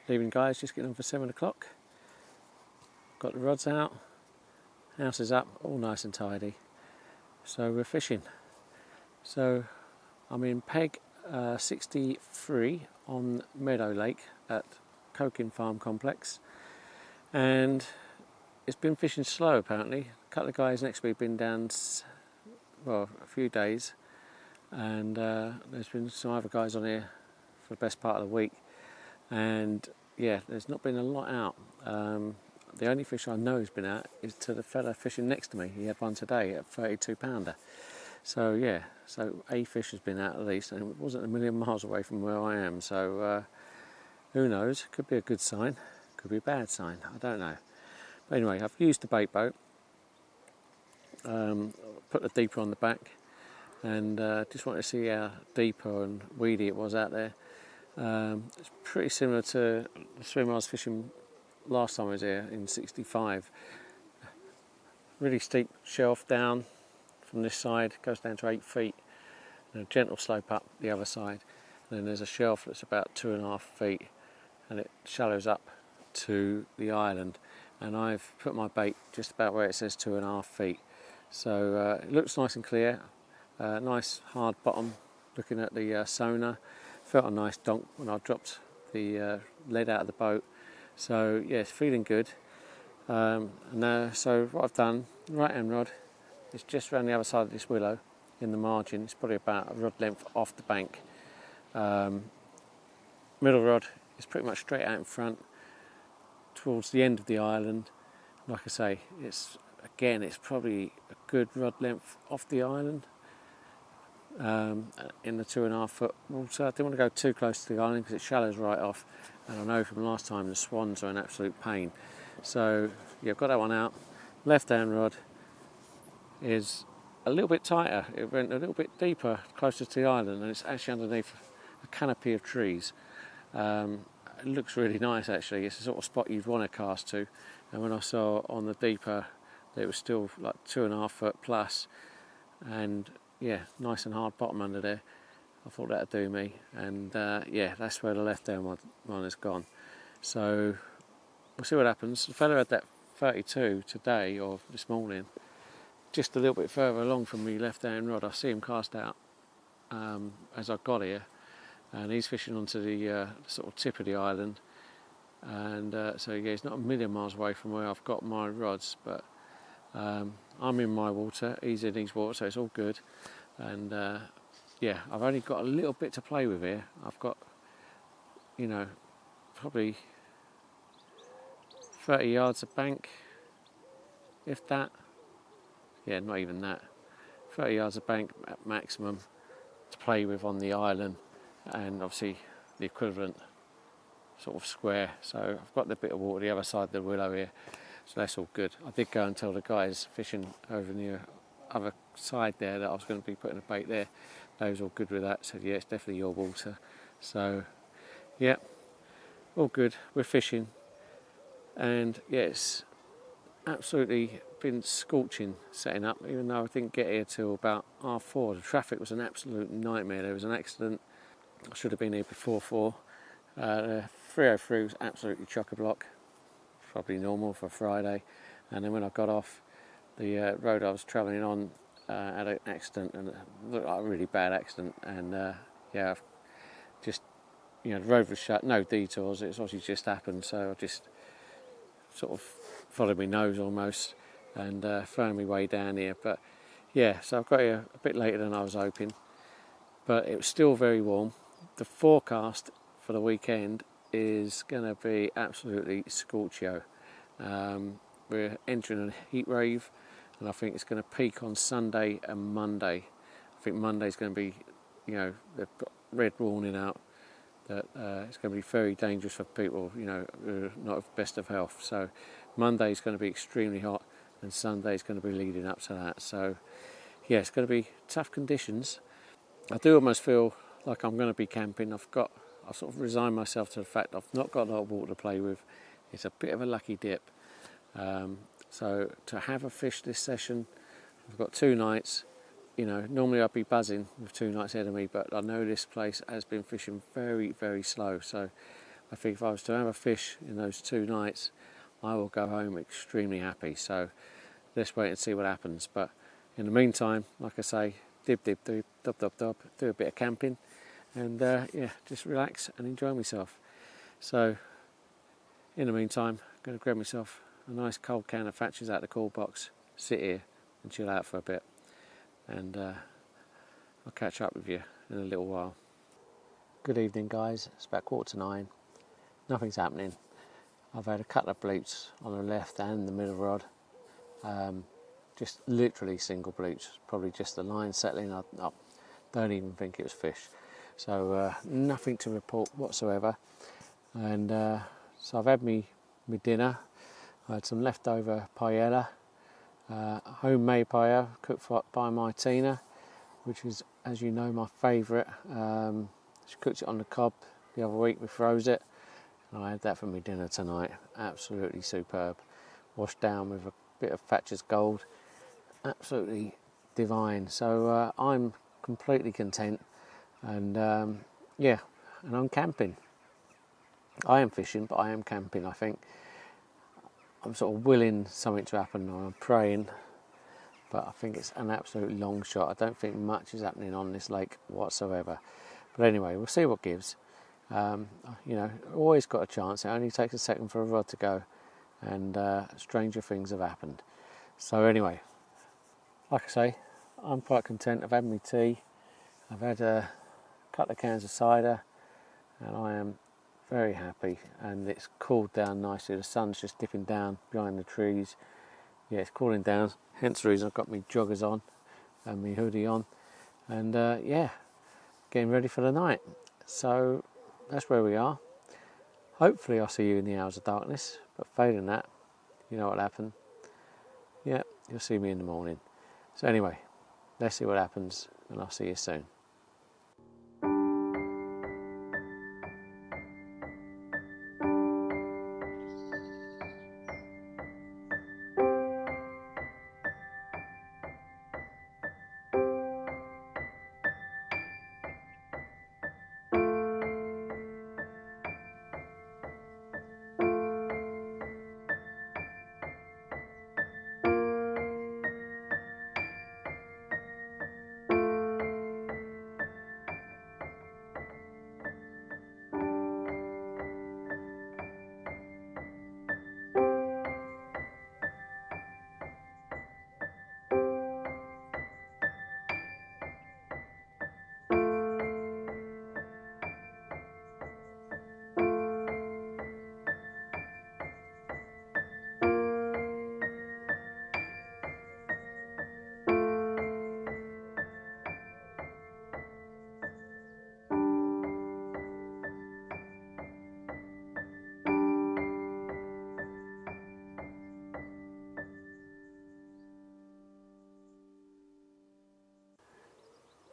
Leaving guys, just getting on for 7 o'clock. Got the rods out, house is up, all nice and tidy. So we're fishing. So I'm in peg 63 on Meadow Lake at Cokin Farm Complex, and it's been fishing slow apparently. A couple of guys next to me have been down, well, a few days, and there's been some other guys on here for the best part of the week, and yeah, there's not been a lot out. The only fish I know has been out is to the fella fishing next to me. He had one today at 32 pounder. So yeah, so a fish has been out at least, and it wasn't a million miles away from where I am. So who knows? Could be a good sign, could be a bad sign. I don't know. But anyway, I've used the bait boat, put the deeper on the back, and just wanted to see how deeper and weedy it was out there. It's pretty similar to the swim I was fishing last time I was here in 65. Really steep shelf down from this side, goes down to 8 feet, and a gentle slope up the other side. And then there's a shelf that's about 2.5 feet, and it shallows up to the island. And I've put my bait just about where it says 2.5 feet. So it looks nice and clear, nice hard bottom. Looking at the sonar, felt a nice donk when I dropped the lead out of the boat. So yeah, it's feeling good. So what I've done, right hand rod, is just around the other side of this willow in the margin. It's probably about a rod length off the bank. Middle rod is pretty much straight out in front towards the end of the island. Like I say, it's probably a good rod length off the island. In the 2.5 foot water. I didn't want to go too close to the island because it shallows right off, and I know from last time the swans are an absolute pain. So yeah, I've got that one out. Left hand rod is a little bit tighter. It went a little bit deeper, closer to the island, and it's actually underneath a canopy of trees. It looks really nice actually. It's the sort of spot you'd want to cast to, and when I saw on the deeper that it was still like 2.5 foot plus, and yeah, nice and hard bottom under there, I thought that'd do me. And yeah, that's where the left hand one has gone. So we'll see what happens. The fella had that 32 today or this morning, just a little bit further along from the left hand rod. I see him cast out as I got here, and he's fishing onto the sort of tip of the island. And so yeah, he's not a million miles away from where I've got my rods, but I'm in my water, he's in his water, so it's all good. And yeah, I've only got a little bit to play with here. I've got, you know, probably 30 yards of bank, if that. Yeah, not even that. 30 yards of bank at maximum to play with on the island, and obviously the equivalent sort of square. So I've got the bit of water the other side of the willow here, so that's all good. I did go and tell the guys fishing over near other side there that I was going to be putting a bait there. They was all good with that, said yeah, it's definitely your water. So yeah, all good. We're fishing, and yeah, it's absolutely been scorching setting up, even though I didn't get here till about 4:30. The traffic was an absolute nightmare. There was an accident. I should have been here before 4. 303 was absolutely chock-a-block, probably normal for Friday. And then when I got off, the road I was travelling on had an accident, and it looked like a really bad accident. And yeah, I've just, you know, the road was shut, no detours. It's obviously just happened, so I just sort of followed my nose almost, and found my way down here. But yeah, so I've got here a bit later than I was hoping, but it was still very warm. The forecast for the weekend is going to be absolutely scorchio. We're entering a heat wave, and I think it's going to peak on Sunday and Monday. I think Monday's going to be, you know, they've got red warning out that it's going to be very dangerous for people, you know, who are not of best of health. So Monday's going to be extremely hot, and Sunday's going to be leading up to that. So yeah, it's going to be tough conditions. I do almost feel like I'm going to be camping. I've sort of resigned myself to the fact I've not got a lot of water to play with. It's a bit of a lucky dip. So to have a fish this session, I've got 2 nights. You know, normally I'd be buzzing with 2 nights ahead of me, but I know this place has been fishing very, very slow. So I think if I was to have a fish in those 2 nights, I will go home extremely happy. So let's wait and see what happens. But in the meantime, like I say, dib dib dib, dub dub dub, do a bit of camping, and yeah, just relax and enjoy myself. So in the meantime, I'm going to grab myself a nice cold can of Thatcher's out of the cool box, sit here and chill out for a bit, and I'll catch up with you in a little while. Good evening, guys. It's about 8:45. Nothing's happening. I've had a couple of bleats on the left and the middle rod. Just literally single bleats, probably just the line settling. I don't even think it was fish. So nothing to report whatsoever. And so I've had me dinner. I had some leftover paella, homemade paella cooked by my Tina, which is, as you know, my favourite. She cooked it on the cob the other week. We froze it, and I had that for my dinner tonight. Absolutely superb. Washed down with a bit of Thatcher's Gold. Absolutely divine. So I'm completely content, and yeah, and I'm camping. I am fishing, but I am camping. I think I'm sort of willing something to happen, or I'm praying, but I think it's an absolute long shot. I don't think much is happening on this lake whatsoever. But anyway, we'll see what gives. You know, always got a chance. It only takes a second for a rod to go, and stranger things have happened. So anyway, like I say, I'm quite content. I've had my tea, I've had a couple of cans of cider, and I am very happy. And it's cooled down nicely. The sun's just dipping down behind the trees. Yeah, it's cooling down. Hence the reason I've got my joggers on and my hoodie on, and yeah, getting ready for the night. So that's where we are. Hopefully I'll see you in the hours of darkness, but failing that, you know what'll happen. Yeah, you'll see me in the morning. So anyway, let's see what happens, and I'll see you soon.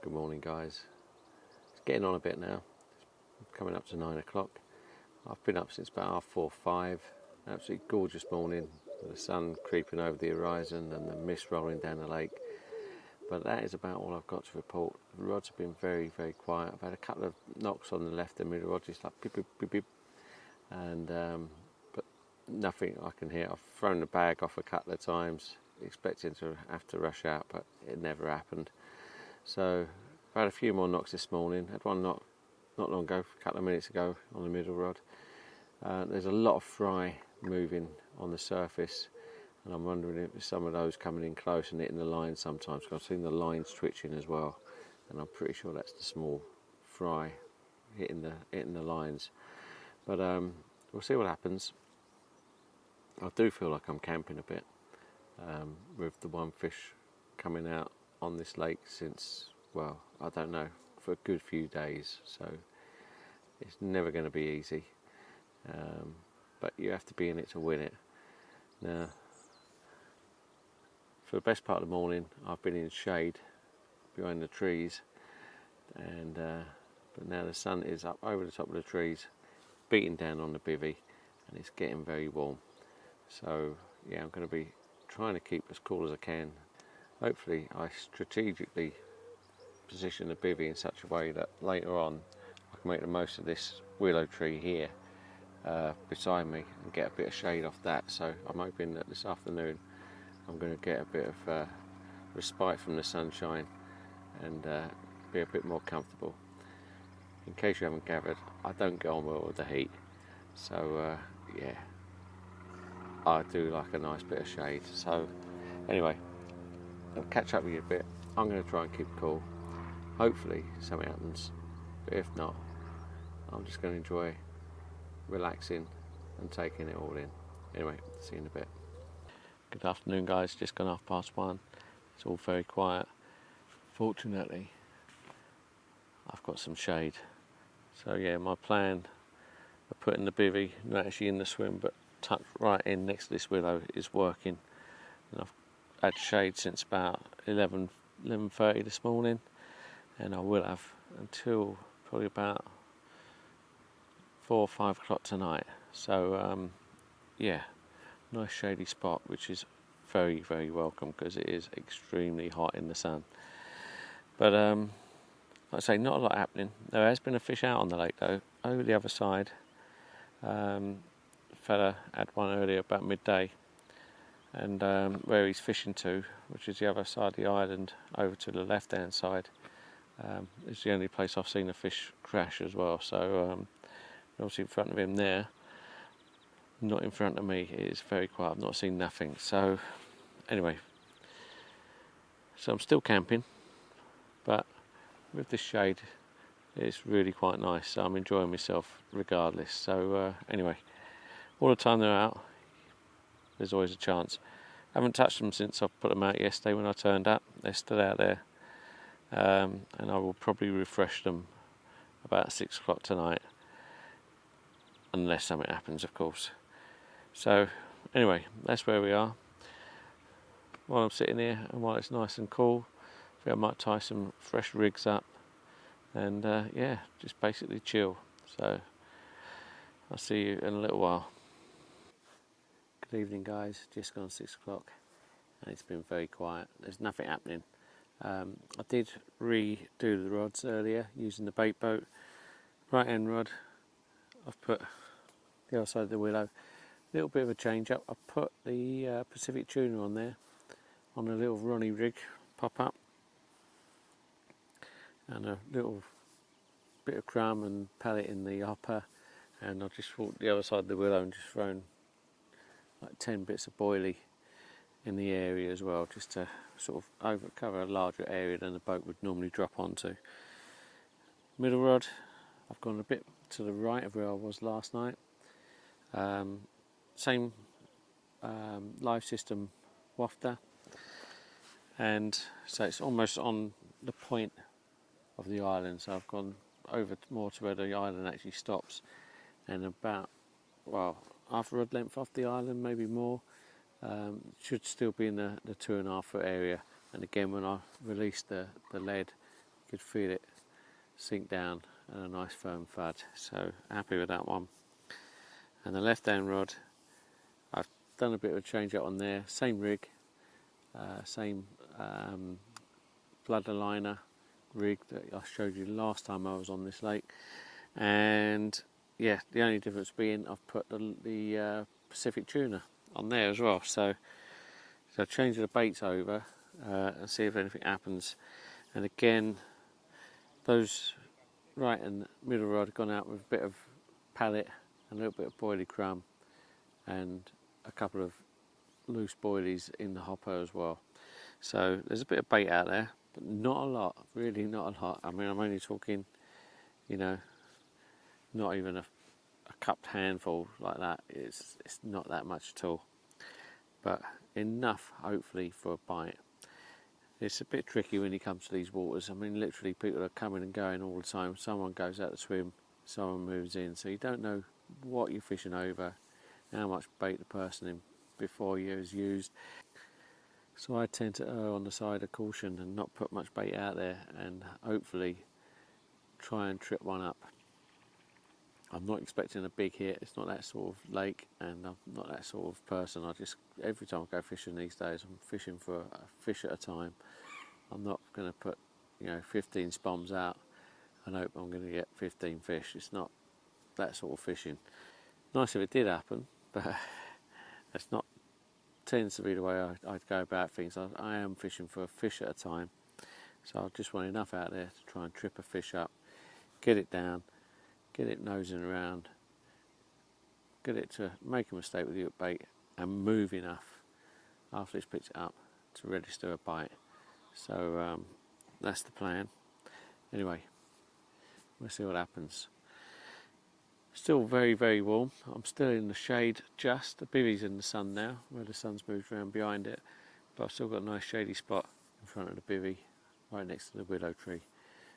Good morning, guys. It's getting on a bit now. It's coming up to 9 o'clock. I've been up since about 4:30, 5. Absolutely gorgeous morning. The sun creeping over the horizon and the mist rolling down the lake. But that is about all I've got to report. The rods have been very, very quiet. I've had a couple of knocks on the left and middle rod, just like beep, beep, beep, beep. And but nothing I can hear. I've thrown the bag off a couple of times, expecting to have to rush out, but it never happened. So I've had a few more knocks this morning. Had one knock not long ago, a couple of minutes ago, on the middle rod. There's a lot of fry moving on the surface, and I'm wondering if some of those coming in close and hitting the line sometimes, because I've seen the lines twitching as well, and I'm pretty sure that's the small fry hitting the lines. But we'll see what happens. I do feel like I'm camping a bit, with the one fish coming out on this lake since, well, I don't know, for a good few days. So it's never going to be easy, but you have to be in it to win it. Now, for the best part of the morning, I've been in shade behind the trees, and but now the sun is up over the top of the trees, beating down on the bivvy, and it's getting very warm. So yeah, I'm going to be trying to keep as cool as I can. Hopefully I strategically position the bivvy in such a way that later on I can make the most of this willow tree here, beside me and get a bit of shade off that. So I'm hoping that this afternoon I'm going to get a bit of respite from the sunshine and be a bit more comfortable. In case you haven't gathered, I don't get on well with the heat, so yeah, I do like a nice bit of shade. So anyway, I'll catch up with you a bit. I'm going to try and keep cool. Hopefully something happens, but if not, I'm just going to enjoy relaxing and taking it all in. Anyway, see you in a bit. Good afternoon, guys. Just gone 1:30. It's all very quiet. Fortunately, I've got some shade. So yeah, my plan of putting the bivvy, not actually in the swim, but tucked right in next to this willow is working. And I've had shade since about 11:30 this morning, and I will have until probably about 4 or 5 o'clock tonight. So yeah, nice shady spot, which is very, very welcome because it is extremely hot in the sun. But like I say, not a lot happening. There has been a fish out on the lake though, over the other side. Fella had one earlier about midday, and where he's fishing to, which is the other side of the island, over to the left hand side, is the only place I've seen a fish crash as well. So obviously in front of him there, not in front of me. It is very quiet. I've not seen nothing. So anyway, so I'm still camping, but with this shade it's really quite nice, so I'm enjoying myself regardless. So anyway, all the time they're out, there's always a chance. I haven't touched them since I put them out yesterday when I turned up. They're still out there, and I will probably refresh them about 6 o'clock tonight, unless something happens, of course. So anyway, that's where we are. While I'm sitting here and while it's nice and cool, I think I might tie some fresh rigs up and yeah, just basically chill. So I'll see you in a little while. Good evening, guys. Just gone 6 o'clock and it's been very quiet. There's nothing happening. I did redo the rods earlier using the bait boat. Right hand rod, I've put the other side of the willow. A little bit of a change up. I put the Pacific tuna on there on a little Ronnie rig pop up, and a little bit of crumb and pellet in the hopper, and I've just walked the other side of the willow and just thrown like 10 bits of boilie in the area as well, just to sort of cover a larger area than the boat would normally drop onto. Middle rod, I've gone a bit to the right of where I was last night. Same live system wafter, and so it's almost on the point of the island, so I've gone over more to where the island actually stops, and about, well, half a rod length off the island, maybe more. Should still be in the 2.5 foot area, and again when I released the lead, you could feel it sink down and a nice firm thud, so happy with that one. And the left hand rod, I've done a bit of a change up on there, same rig, same blood aligner rig that I showed you last time I was on this lake, and yeah, the only difference being I've put the Pacific tuna on there as well. So change the baits over and see if anything happens. And again, those right and middle rod have gone out with a bit of pellet, a little bit of boilie crumb, and a couple of loose boilies in the hopper as well. So there's a bit of bait out there, but not a lot, really not a lot. I mean, I'm only talking, you know, not even a cupped handful like that. It's not that much at all, but enough hopefully for a bite. It's a bit tricky when you come to these waters. I mean, literally people are coming and going all the time. Someone goes out to swim, someone moves in, so you don't know what you're fishing over, how much bait the person in before you has used. So I tend to err on the side of caution and not put much bait out there, and hopefully try and trip one up. I'm not expecting a big hit. It's not that sort of lake, and I'm not that sort of person. Every time I go fishing these days, I'm fishing for a fish at a time. I'm not going to put 15 spoms out and hope I'm going to get 15 fish. It's not that sort of fishing. Nice if it did happen, but that's not tends to be the way I'd go about things. I am fishing for a fish at a time, so I just want enough out there to try and trip a fish up, get it down, get it nosing around, get it to make a mistake with the hook bait and move enough after it's picked it up to register a bite. So that's the plan. Anyway, we'll see what happens. Still very, very warm. I'm still in the shade just. The bivvy's in the sun now, where the sun's moved around behind it. But I've still got a nice shady spot in front of the bivvy, right next to the willow tree.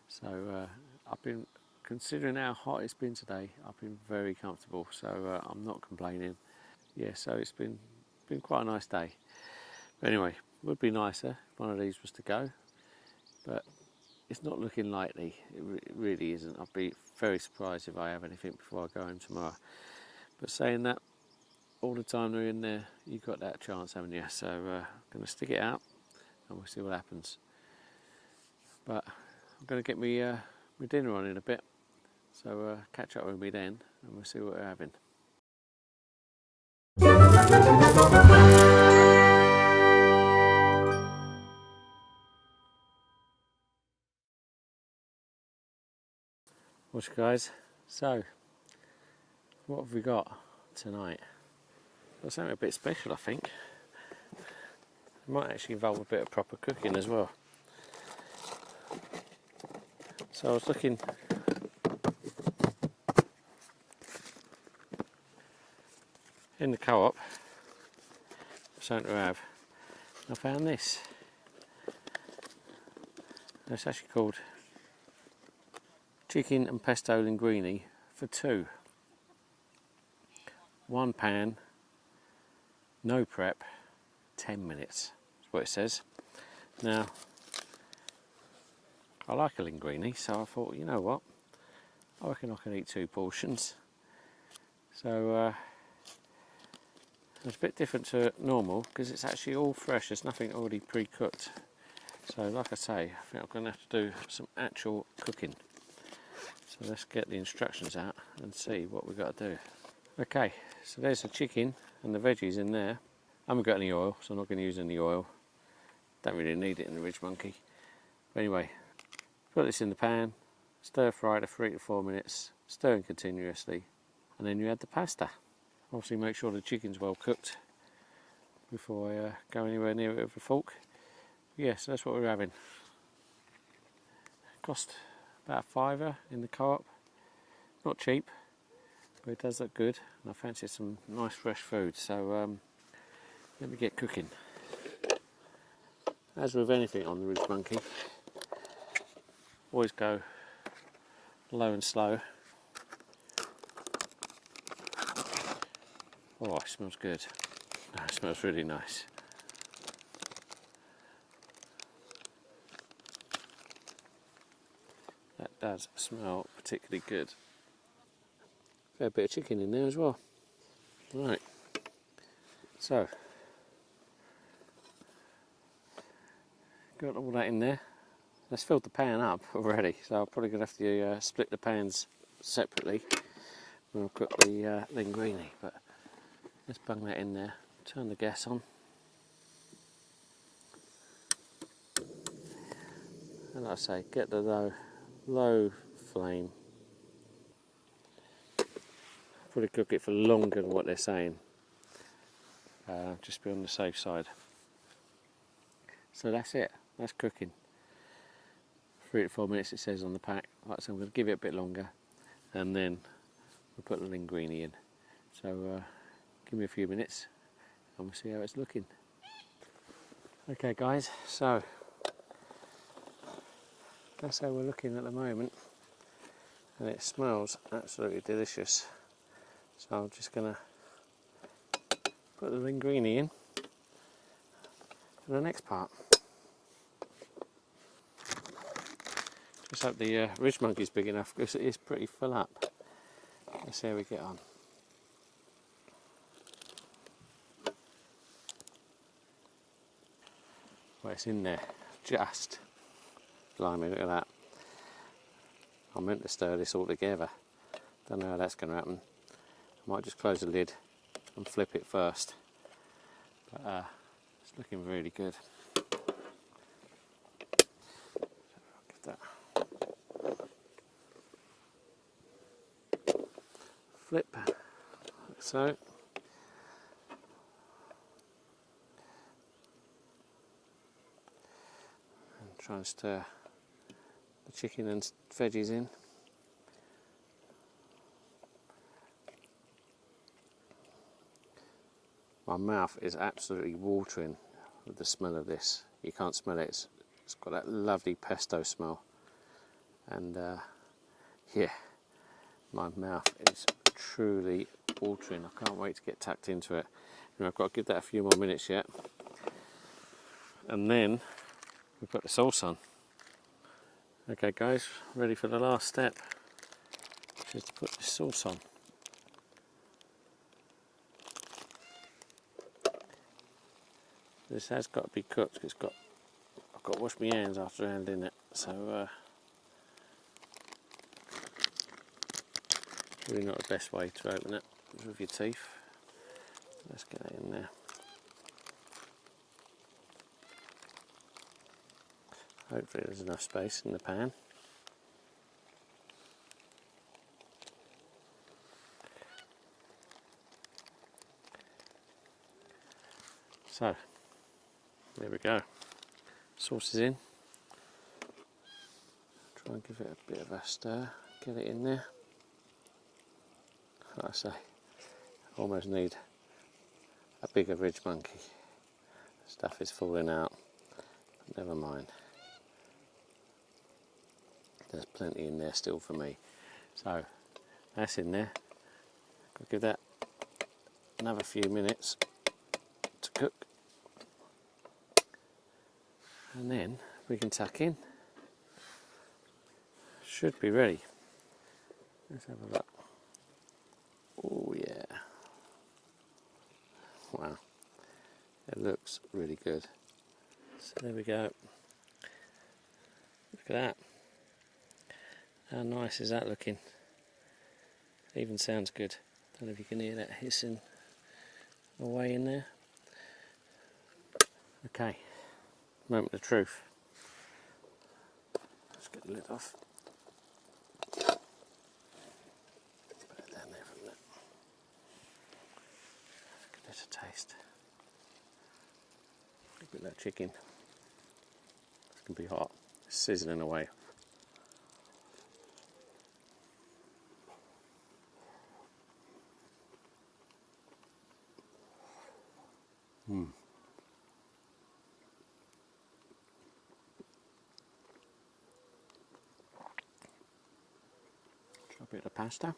So I've been, considering how hot it's been today, I've been very comfortable. So I'm not complaining. Yeah, so it's been quite a nice day. But anyway, it would be nicer if one of these was to go. But it's not looking likely. It really isn't. I'll be very surprised if I have anything before I go home tomorrow. But saying that, all the time they're in there, you've got that chance, haven't you? So I'm going to stick it out and we'll see what happens. But I'm going to get my dinner on in a bit. So catch up with me then and we'll see what we're having. Watch guys, so what have we got tonight? Got something a bit special, I think. It might actually involve a bit of proper cooking as well. So I was looking in the co-op, something to have. I found this. It's actually called chicken and pesto linguine for two. One pan, no prep, 10 minutes. That's what it says. Now, I like a linguine, so I thought, you know what, I reckon I can eat 2 portions. So it's a bit different to normal because it's actually all fresh, there's nothing already pre-cooked. So like I say, I think I'm going to have to do some actual cooking. So let's get the instructions out and see what we've got to do. Okay, so there's the chicken and the veggies in there. I haven't got any oil, so I'm not going to use any oil. Don't really need it in the Ridge Monkey. But anyway, put this in the pan, stir fry it for 3 to 4 minutes, stirring continuously, and then you add the pasta. Obviously make sure the chicken's well cooked before I go anywhere near it with a fork. Yeah, so that's what we're having. Cost about a £5 in the co-op. Not cheap, but it does look good, and I fancy some nice fresh food, so let me get cooking. As with anything on the Ridge Monkey, always go low and slow. Oh, it smells good. Oh, it smells really nice. That does smell particularly good. Fair bit of chicken in there as well. Right, so got all that in there. That's filled the pan up already, so I'm probably going to have to split the pans separately when I cook the linguine. But let's bung that in there, turn the gas on. And like I say, get the low flame. Probably cook it for longer than what they're saying. Just be on the safe side. So that's it, that's cooking. 3 to 4 minutes it says on the pack. Like I said, I'm going to give it a bit longer and then we'll put the linguine in. So give me a few minutes and we'll see how it's looking. Okay guys, so that's how we're looking at the moment, and it smells absolutely delicious. So I'm just going to put the linguine in for the next part. Just hope the Ridge Monkey's big enough because it is pretty full up. Let's see how we get on. Well, it's in there, just. Blimey, look at that. I meant to stir this all together. Don't know how that's going to happen. might just close the lid and flip it first, but it's looking really good. Give that flip like so. And try and stir the chicken and veggies in. My mouth is absolutely watering with the smell of this. You can't smell it, it's got that lovely pesto smell. And yeah, my mouth is truly watering. I can't wait to get tucked into it. And I've got to give that a few more minutes yet. And then we put the sauce on. Okay guys, ready for the last step, which is to put this sauce on. This has got to be cooked. I've got to wash my hands after handling it, so really not the best way to open it with your teeth. Let's get it in there. Hopefully there's enough space in the pan. So there we go. Sauce is in. Try and give it a bit of a stir. Get it in there. Like I say, I almost need a bigger ridge monkey. Stuff is falling out. But never mind. There's plenty in there still for me. So that's in there. I'll give that another few minutes to cook. And then we can tuck in. Should be ready. Let's have a look. Oh yeah. Wow. It looks really good. So there we go. Look at that. How nice is that looking? Even sounds good. Don't know if you can hear that hissing away in there. Okay. Moment of truth. Let's get the lid off. Put it down there for a minute. Give it a taste. A bit of that chicken. It's going to be hot. It's sizzling away. A bit of pasta.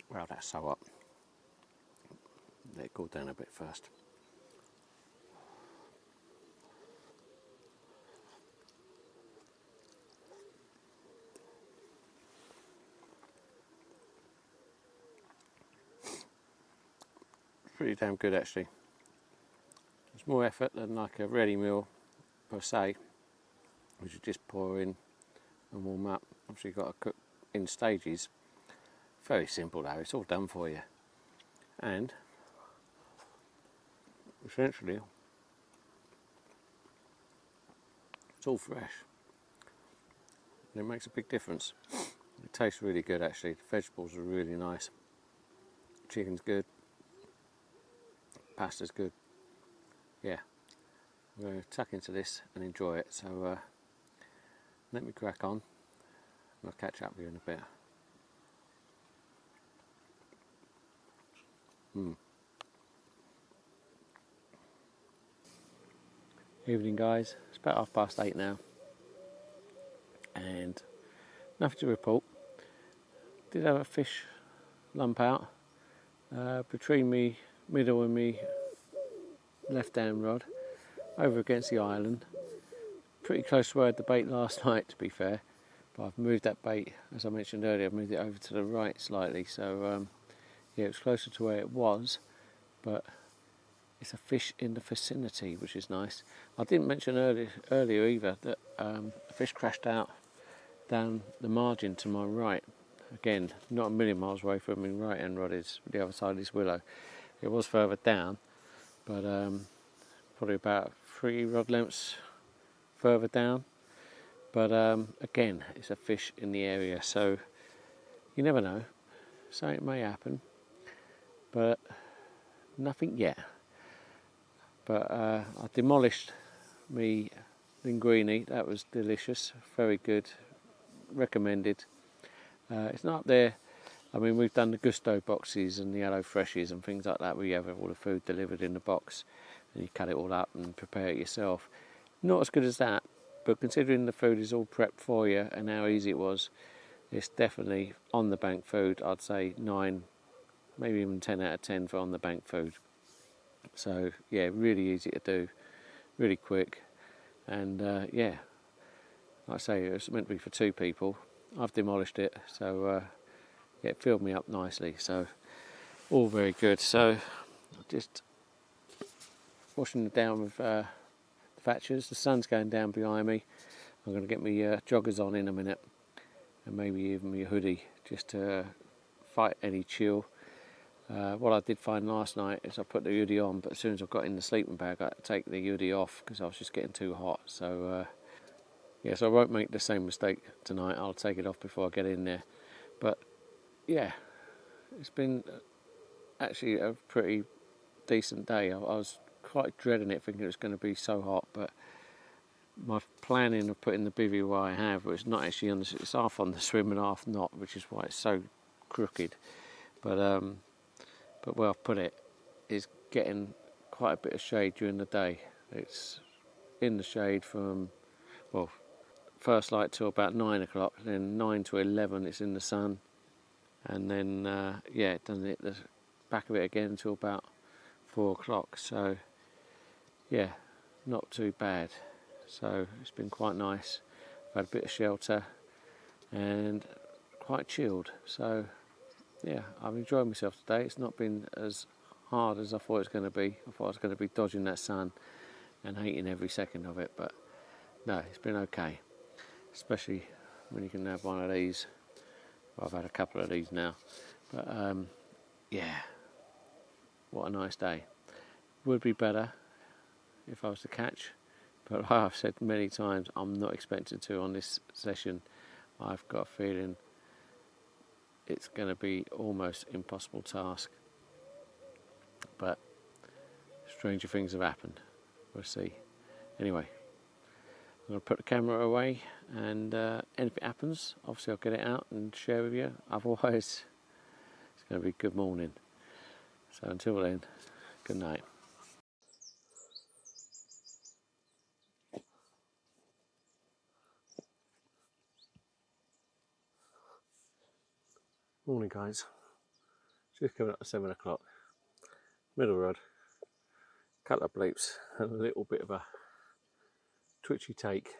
Well, that's so hot. Let it cool down a bit first. Pretty damn good actually. It's more effort than like a ready meal per se, which you just pour in and warm up. Obviously you've got to cook in stages. Very simple though, it's all done for you. And essentially it's all fresh. And it makes a big difference. It tastes really good actually. The vegetables are really nice. Chicken's good. Pasta's good. Yeah. I'm going to tuck into this and enjoy it. So let me crack on. I'll catch up with you in a bit. Evening guys, it's about 8:30 now and nothing to report. Did have a fish lump out between me middle and me left hand rod over against the island, pretty close to where I had the bait last night to be fair, but I've moved that bait, as I mentioned earlier, I've moved it over to the right slightly, so yeah, it was closer to where it was, but it's a fish in the vicinity, which is nice. I didn't mention earlier either that a fish crashed out down the margin to my right. Again, not a million miles away from my right hand rod is the other side of this willow. It was further down, but probably about 3 rod lengths further down. But again, it's a fish in the area, so you never know. So it may happen, but nothing yet. But I demolished me linguine. That was delicious, very good, recommended. It's not up there. I mean, we've done the Gusto boxes and the Hello Freshies and things like that, where you have all the food delivered in the box and you cut it all up and prepare it yourself. Not as good as that, but considering the food is all prepped for you and how easy it was, it's definitely on the bank food. I'd say 9, maybe even 10 out of 10 for on the bank food. So yeah, really easy to do, really quick, and yeah, like I say, it was meant to be for 2 people. I've demolished it, so yeah, it filled me up nicely, so all very good. So just washing it down with the thatchers. The sun's going down behind me. I'm going to get my joggers on in a minute, and maybe even my hoodie, just to fight any chill. What I did find last night is I put the hoodie on, but as soon as I got in the sleeping bag, I had to take the hoodie off because I was just getting too hot. So yeah, so I won't make the same mistake tonight. I'll take it off before I get in there. But yeah, it's been actually a pretty decent day. I was quite dreading it, thinking it was going to be so hot, but my planning of putting the bivvy where I have, it's not actually on the, it's half on the swim and half not, which is why it's so crooked. But where I've put it is getting quite a bit of shade during the day. It's in the shade from, well, first light till about 9 o'clock, then 9 to 11 it's in the sun, and then yeah, it doesn't hit the back of it again until about 4 o'clock. So yeah, not too bad. So it's been quite nice. I've had a bit of shelter and quite chilled. So yeah, I've enjoyed myself today. It's not been as hard as I thought it was going to be. I thought I was going to be dodging that sun and hating every second of it, but no, it's been okay. Especially when you can have one of these. Well, I've had a couple of these now, but yeah, what a nice day. Would be better if I was to catch, but like I've said many times, I'm not expected to on this session. I've got a feeling it's going to be almost impossible task, but stranger things have happened. We'll see. Anyway, I'm going to put the camera away, and anything happens, obviously I'll get it out and share with you. Otherwise, it's going to be good morning. So until then, good night. Morning guys, just coming up to 7 o'clock, middle rod, couple of bleeps and a little bit of a twitchy take,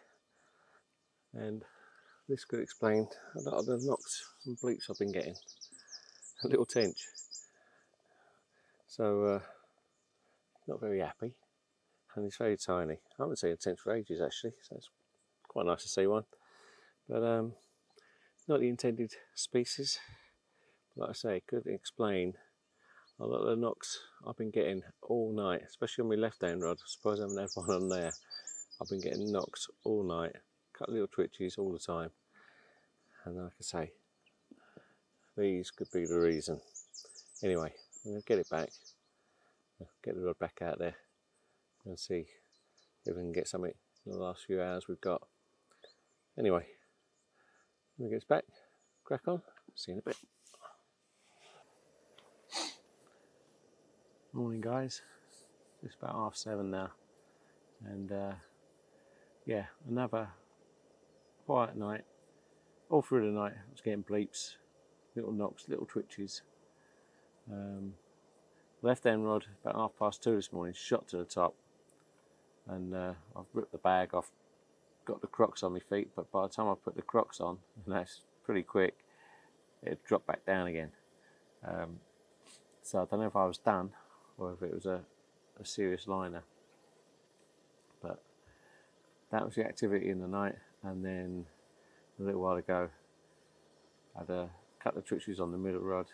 and this could explain a lot of the knocks and bleeps I've been getting. A little tench, so not very happy, and it's very tiny. I haven't seen a tench for ages actually, so it's quite nice to see one, but not the intended species. Like I say, it could explain a lot of the knocks I've been getting all night, especially on my left hand rod. I suppose I haven't had one on there. I've been getting knocks all night, cut little twitches all the time, and like I say, these could be the reason. Anyway, I'm going to get it back, get the rod back out there, and see if we can get something in the last few hours we've got. Anyway, when it gets back, crack on, see you in a bit. Morning guys, it's about 7:30 now, and yeah, another quiet night. All through the night I was getting bleeps, little knocks, little twitches. Left hand rod about 2:30 this morning, shot to the top, and I've ripped the bag off, got the Crocs on my feet, but by the time I put the Crocs on, and that's pretty quick, it dropped back down again. So I don't know if I was done or if it was a serious liner, but that was the activity in the night. And then a little while ago. Had a couple of twitches on the middle rod.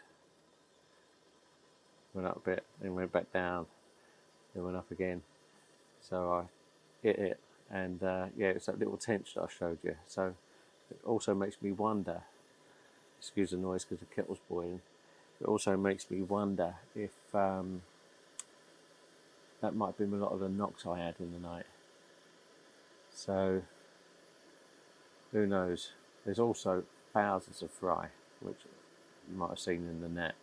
Went up a bit, then went back down, then went up again. So I hit it, and yeah, it's that little tench that I showed you. So it also makes me wonder, excuse the noise because the kettle's boiling, it also makes me wonder if that might have been a lot of the knocks I had in the night. So who knows. There's also thousands of fry, which you might have seen in the net,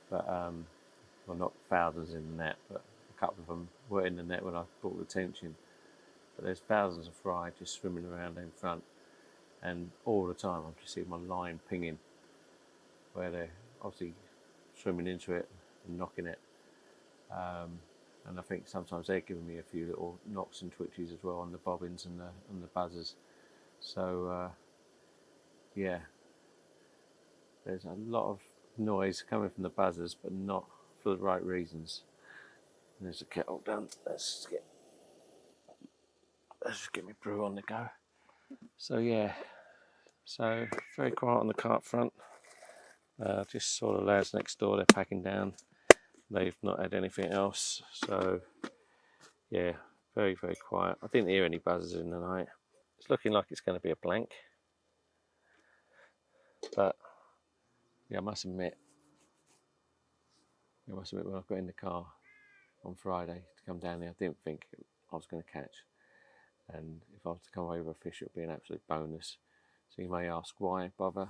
but well, not thousands in the net, but a couple of them were in the net when I brought the tench in. But there's thousands of fry just swimming around in front, and all the time I'm just seeing my line pinging, where they're obviously swimming into it and knocking it. And I think sometimes they're giving me a few little knocks and twitches as well on the bobbins and the buzzers. So yeah, there's a lot of noise coming from the buzzers, but not for the right reasons. And there's a kettle done. Let's just get my brew on the go. So yeah, so very quiet on the carp front. Just saw the lads next door, they're packing down. They've not had anything else, so yeah, very, very quiet. I didn't hear any buzzers in the night. It's looking like it's going to be a blank, but yeah, I must admit when I got in the car on Friday to come down here, I didn't think I was going to catch, and if I was to come away with a fish, it would be an absolute bonus. So you may ask, why bother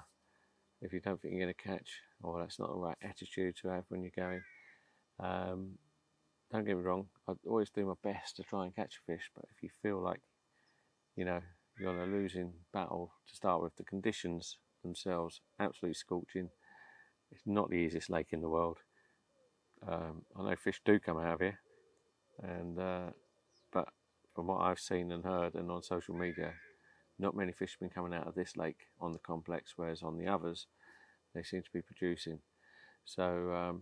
if you don't think you're going to catch, or that's not the right attitude to have when you're going. Don't get me wrong, I always do my best to try and catch a fish, but if you feel like, you know, you're on a losing battle to start with, the conditions themselves absolutely scorching. It's not the easiest lake in the world. I know fish do come out of here, and but from what I've seen and heard and on social media, not many fish have been coming out of this lake on the complex, whereas on the others they seem to be producing. So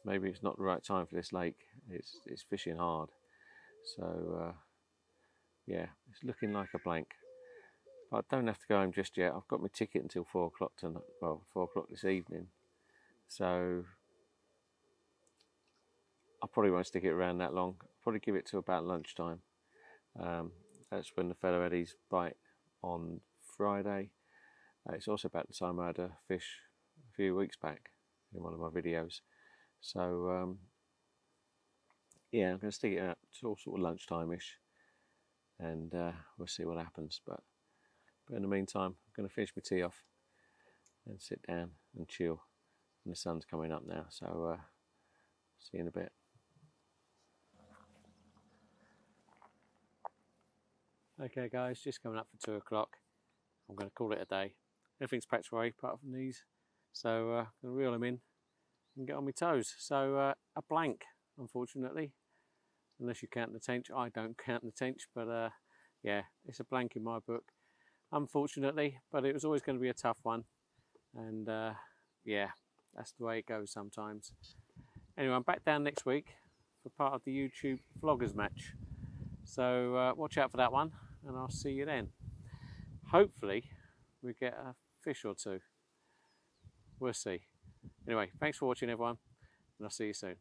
maybe it's not the right time for this lake. It's fishing hard. So yeah, it's looking like a blank. But I don't have to go home just yet. I've got my ticket until 4 o'clock tonight. Well, 4 o'clock this evening. So I probably won't stick it around that long. I'll probably give it to about lunchtime. That's when the fellow had his bite on Friday. It's also about the time I had a fish a few weeks back in one of my videos. So yeah, I'm going to stick it out till sort of lunchtime-ish, and we'll see what happens. But in the meantime, I'm going to finish my tea off and sit down and chill. And the sun's coming up now, so see you in a bit. Okay guys, just coming up for 2 o'clock. I'm going to call it a day. Everything's packed away apart from these, so I'm going to reel them in and get on my toes. So a blank, unfortunately, unless you count the tench. I don't count the tench, but yeah, it's a blank in my book, unfortunately. But it was always going to be a tough one, and yeah, that's the way it goes sometimes. Anyway, I'm back down next week for part of the YouTube vloggers match, so watch out for that one, and I'll see you then. Hopefully we get a fish or two. We'll see. Anyway, thanks for watching everyone, and I'll see you soon.